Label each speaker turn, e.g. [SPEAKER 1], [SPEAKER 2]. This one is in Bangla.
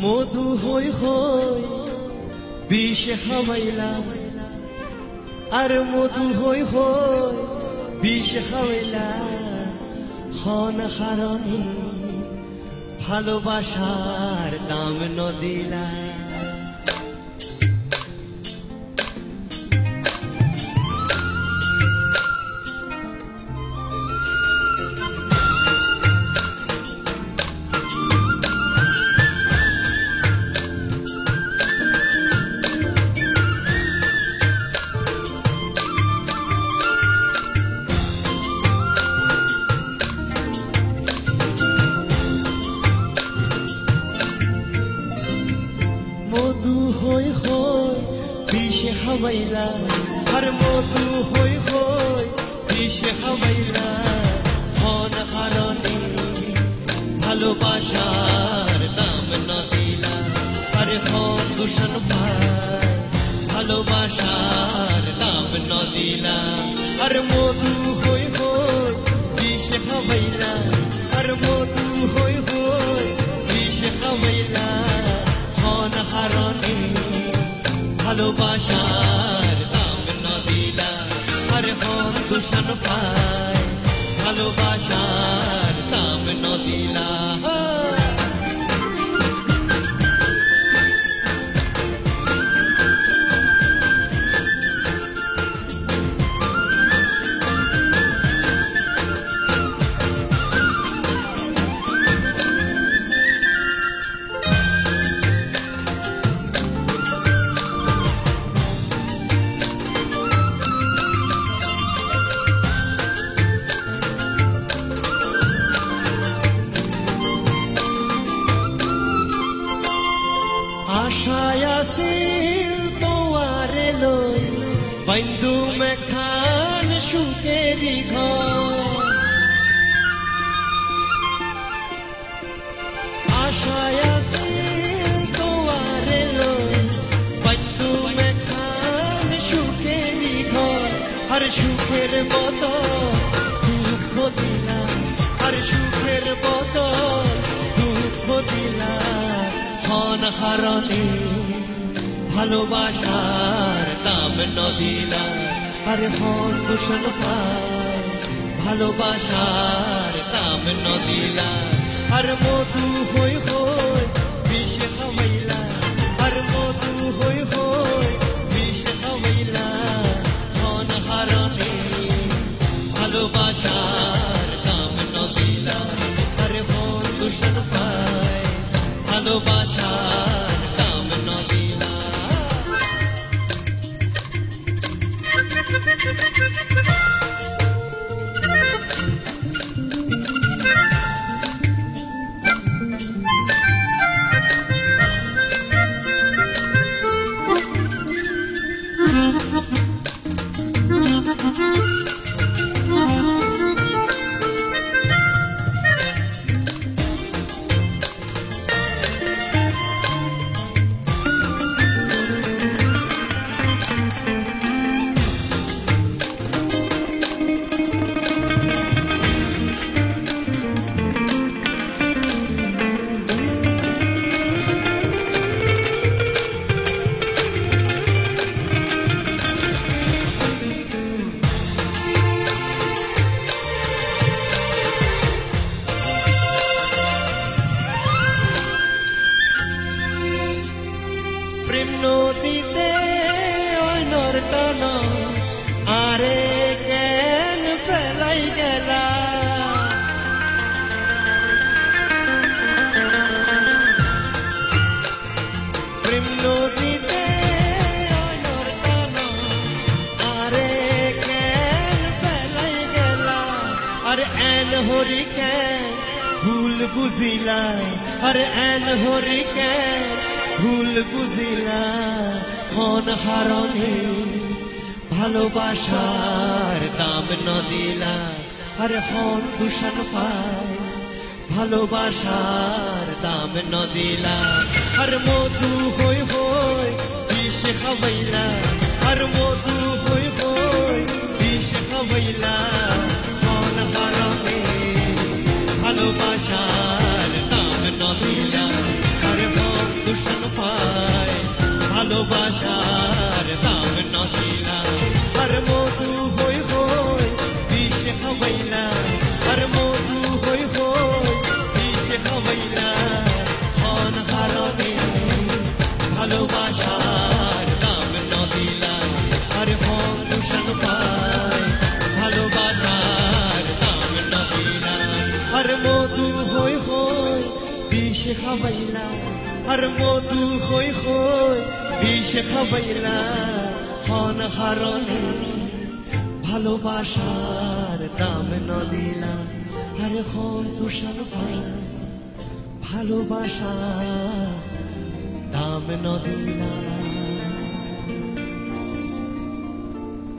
[SPEAKER 1] মধু হই হই বিষ খাওয়াইলা আর মধু হই হই বিষ খাওয়াইলা খন হারণী ভালোবাসার দাম নদিলা হই হই বিষ খাওয়াইলা আর মধু হই হই বিষ খাওয়াইলা খন হারণী ভালোবাসার দাম নদিলা আরে খন দূষণ পায় ভালোবাসার দাম নদিলা আর মধু হই হই বিষ খাওয়াইলা আর মধু হই হই বিষ খাওয়াইলা খন হারণী ভালোবাসার দাম নদিলা আর হন দূষণ পায় ভালোবাসার দাম নদিলা আশায় আছিল তোয়ারে লই বন্ধু মেখান সুখেরি ঘর আশায় আছিল তোয়ারে লই বন্ধু মেখান সুখেরি ঘর আর সুখের বদল দুঃখ দিলা আর সুখের বদল দুঃখ দিলা খন হারণী ভালোবাসার দাম নদিলা আর হন দূষণ পায় ভালোবাসার দাম নদিলা আর মধু হই হই বিষ খাওয়াইলা আর মধু হই হই বিষ খাওয়াইলা খন হারণী ভালোবাসার দাম নদিলা আর হন দূষণ পায় ভালোবাসার দাম নদিলা প্রেম নদীতে ওই নরটন আরে কেন ফেলাই গেলা প্রেম নদীতে ওই নরটন আরে কেন ফেলাই গেলা আরে এন হরি কেন ভুল বুঝিলা আরে এন হরি কেন ভুল বুঝিলা খন হারণী ভালোবাসার দাম নদিলা আর হন দূষণ পায় ভালোবাসার দাম নদিলা আর মধু হই হই বিষ খাওয়াইলা আর মধু হই হই বিষ খাওয়াইলা খন হারণী ভালোবাসার খাবাইলা আর মধু হই হই বিষ খাবাইলা হন হারণে ভালোবাসার দাম নদিলা আরে হন তুষার ভালোবাসা দাম নদিলা